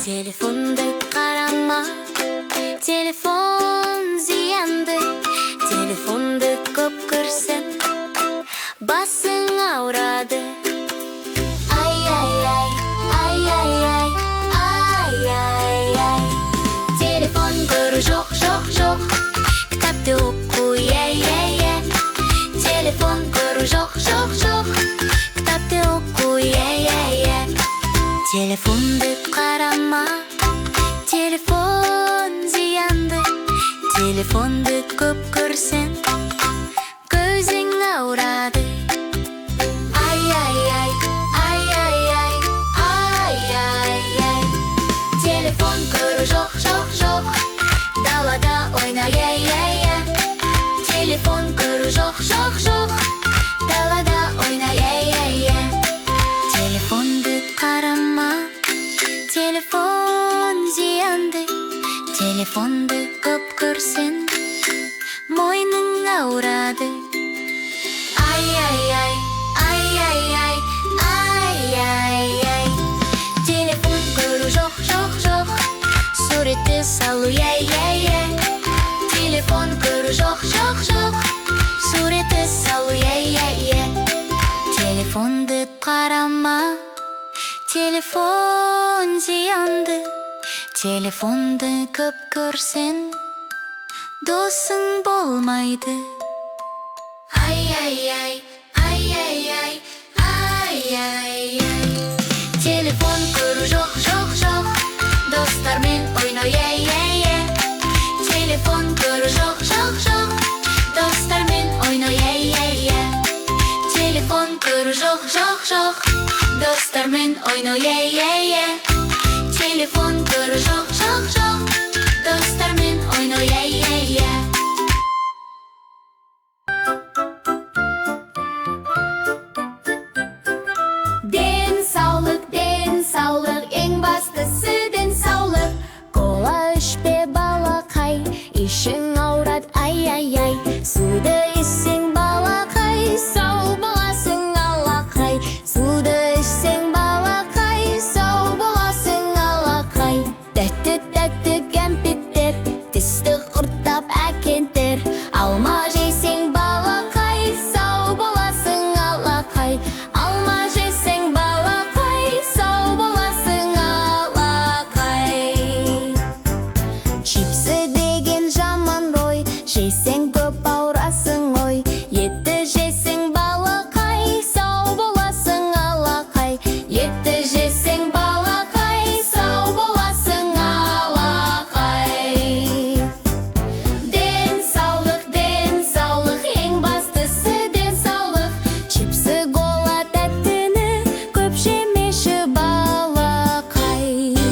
Telefonda qarama, telefon ziyandı. Telefonda ko'p ko'rsin, basing avradi. Ay ay ay, ay ay ay, ay ay ay. Telefon ko'ru yo'q, yo'q, yo'q. Kitobda o'qu, ye, ye, ye. Telefon ko'ru yo'q, yo'q, yo'q. Kitobda o'qu, ye, ye, ye. Telefonda qarama, telefon ziyandı. Telefonda ko'p ko'rsin, ko'zing avradi. Ay ay ay, ay ay ay, ay ay ay. Telefon ko'ru yo'q, yo'q, yo'q. Dalada o'yna, ye, ye, ye. Telefon ko'ru yo'q, yo'q, yo'q. Dalada o'yna, ye, ye, ye. Telefonda qarama, telefon ziyandı. Telefonda ko'p ko'rsin, mo'yning avradi. Ay ay ay, ay ay ay, ay ay ay. Telefon ko'ru yo'q, yo'q, yo'q. Surati salu, ye, ye, ye. Telefon ko'ru yo'q, yo'q, yo'q. Surati salu, ye, ye, ye. Telefonda qarama, telefon ziyandı. Telefonda ko'p ko'rsin, do'sing bo'lmaydi. Ay ay ay, ay ay ay, ay ay ay. Telefon ko'ru yo'q, yo'q, yo'q. Do'stlarмен o'yna, ye, ye, ye. Telefon ko'ru yo'q, yo'q, yo'q. Do'stlarmen o'yna, ye, ye, ye. Telefon ko'ru yo'q, yo'q, yo'q. Do'stlarmen o'yna, ye, ye, ye. Telefon ko'ru yo'q, yo'q, yo'q. Do'stlarmen o'yna, ye, ye, ye. Den sağlık, eng bastысы den sağlık. Kola içpe balakay, işin avrat, ay ay ay. Suda içseng balakay, sağ bolasың alakay. Suda içseng balakay, sağ bolasың alakay. Tәтті тәтті кәмпиттер, тісті құрттап әкелтер. Алма жесең балакай, сау боласың алакай. Алма жесең балакай, сау боласың алакай. Чипсы деген жаман ғой, жесең көп аурасың ой. Етті жесең балакай, сау боласың алакай. Етті жесең балакай, сау боласың алакай. Den sağlık, eng bastысы den sağlık. Чипсы кола тәттіні көп жемеші балакай.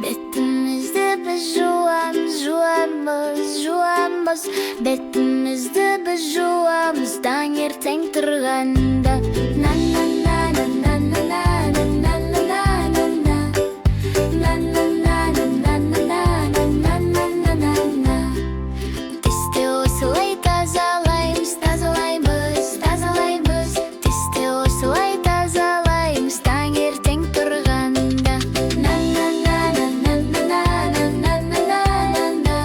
Бетімізді біз жуамыз, жуамыз, жуамыз. Бетімізді біз жуамыз, таңертең тұрғанда. На на на на на на на на на на на на. На на на на на на на на на на на на. Тісті осылай тазалаймыз, тазалаймыз, тазалаймыз. Тісті осылай тазалаймыз, таңертең тұрғанда. На на на на на на на на на на на.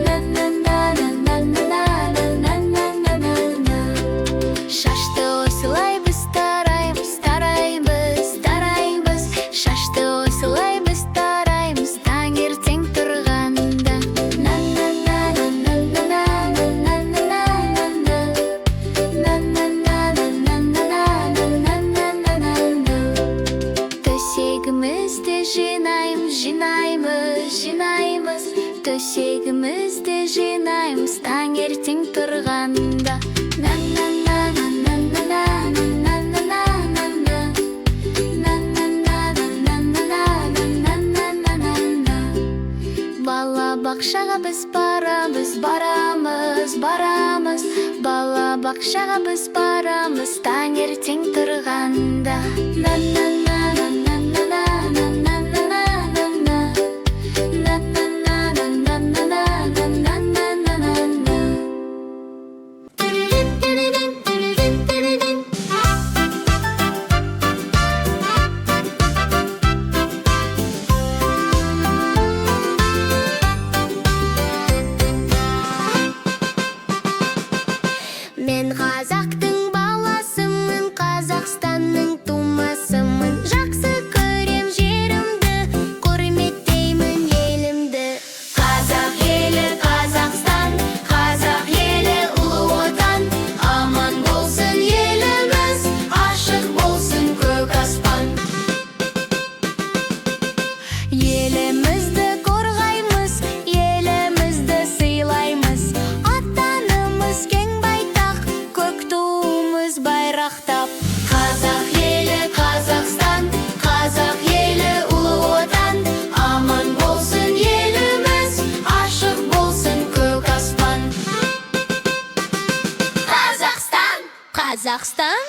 На на на на на на на на на на. Шашты осылай біз тараймыз, тараймыз, тараймыз. Шашты осылай біз тараймыз, таңертең тұрғанда. На на на на на на на на на на на. На на на на на на на на на на. Төсегімізді жинаймыз, жинаймыз, жинаймыз. Төсегімізді жинаймыз, таңертең тұрғанда. На на на на на на на на на на на. На на на на на на на на на на. Бала бақшаға біз барамыз, барамыз, барамыз. Бала бақшаға біз барамыз, таңертең тұрғанда. На на на на на на на на на на на. На на на на Қазақстан.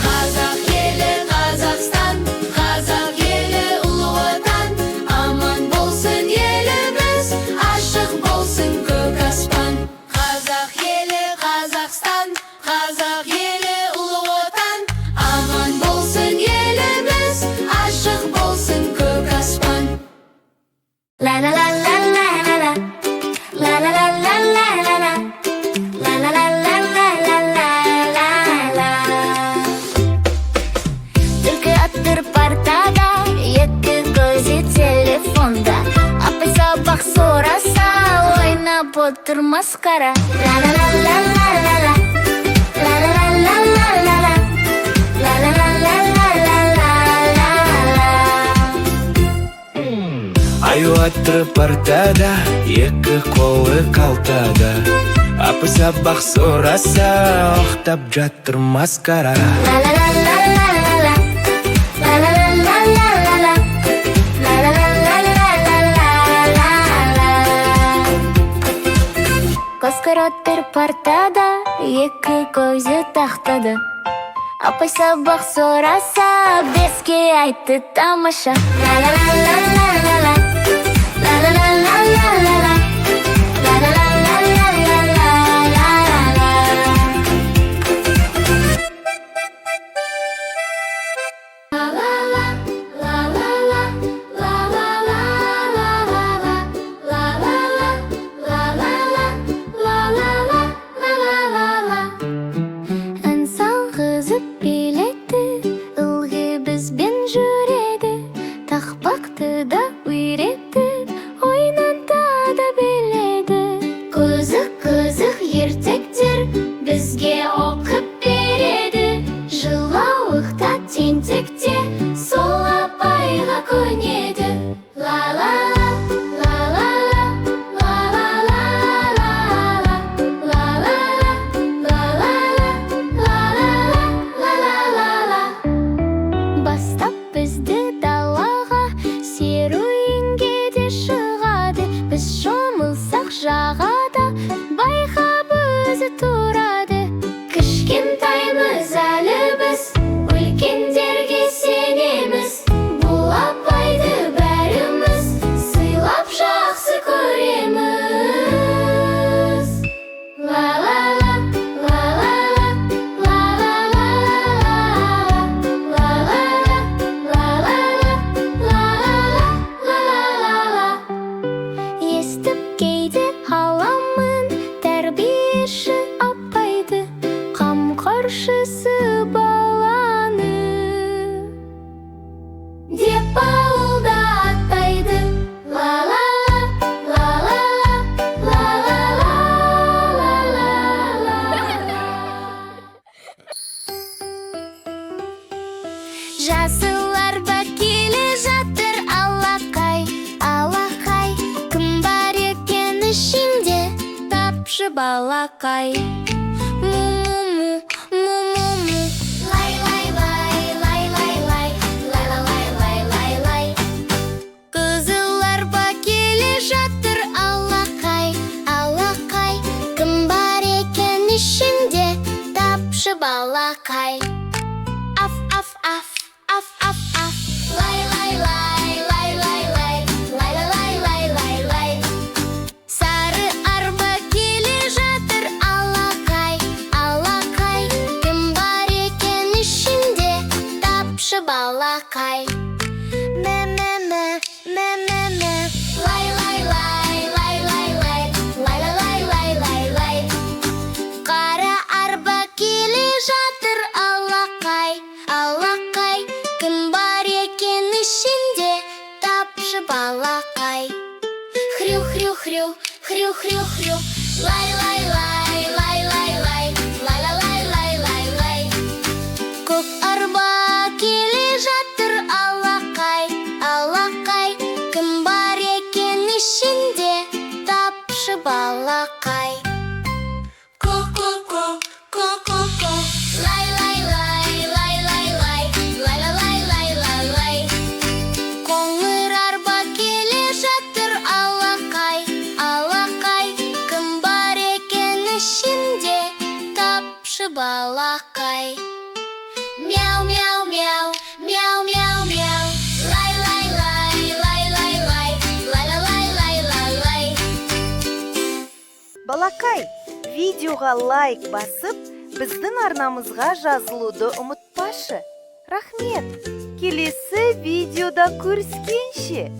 Қазақ елі Қазақстан, қазақ елі ұлы отан. Аман болсын еліміз, ашық болсын көк аспан. Қазақ елі Қазақстан, қазақ елі ұлы отан. Аман болсын еліміз, ашық болсын көк аспан. La la la la la la la. La la la la la la la. La la la la la la la la la. Түлкі аттыр партада, екі көзі телефонда. Апай сабақ сораса, ойнап отыр масқара. La la la la la la la. La la la la la la la. La la la la la la la la. Аю аттыр партада, екі қолы қалтада. Апай сабақ сораса, оқтап жатыр масқара. La la la la la la la. La la la la la la la. La la la la la la la la. Қасқыр отыр партада, екі көзі тақтада. Апай сабақ сораса, беске айтты тамаша. La la la la la la la. La la la la la la la. La la la la la la la la la. La la la la la la. La la la la la la. La la la la la la. La la la la la la. Insan kızıp biledi, ılgı bizben жүреді. Тақпақты да үйретті, ойнада да біледі. Қызық ертектер бізге оқып береді. Жылауықта тентекте сол апайға көнеді. La la la la la la. La la la la la. La la la la la la la la. Бастап бізді далаға серуенге де шығады. Біз шомылсақ жағада, байқап өзі тұрады. Кішкентаймыз әлі біз, үлкендерге сенеміз. Бұл апайды бәріміз сыйлап жақсы көреміз. La la la la la la. La la la la la. La la la la la la. Естіп кейде аламын тәрбиеші апайды, қамқоршысы баланы деп ауылда атайды. La la la la la la la la. Жасылар келе жатыр алақай, алақай. Кім бар екен ішінде, тапшы балақай. Му-му-му, му-му-му. Лай-лай-лай, лай-лай-лай. Лай-лай-лай-лай-лай. Қызылар келе жатыр алақай, алақай. Кім бар екен ішінде, тапшы балақай. Аф, аф, аф, аф, аф, аф. Лай, лай, лай, лай, лай, лай. Лай, лай, лай, лай, лай. Сары арба келе жатыр алақай, алақай. Кім бар екен ішінде, тапшы балақай. Мә-мә-мә, мә-мә-мә. Лай, лай, лай, лай, лай, лай. Лай, лай, лай, лай, лай. Қара арба келе жатыр алақай, алақай. Кім бар екен ішінде, тапшы балақай. Хрю-хрю-хрю, хрю-хрю-хрю. Лай-лай-лай, лай-лай-лай. Лай-лай-лай-лай-лай. Көк арба келе жатыр алақай, алақай. Кім бар екен ішінде, тапшы балақай. Ко-ко-ко, ко-ко-ко. Лай-лай-лай, лай-лай-лай. Лай-лай-лай-лай-лай. Қоңыр арба келе жатыр алақай, алақай. Кім бар екен яхшы балақай. Мяу, мяу, мяу, мяу, мяу, мяу. Лай, лай, лай, лай, лай, лай, лай, лай, лай, лай, лай. Балакай, видеоға лайк басып, біздің арнамызға жазылуды ұмытпашы. Рахмет! Келесі видеода көріскенше!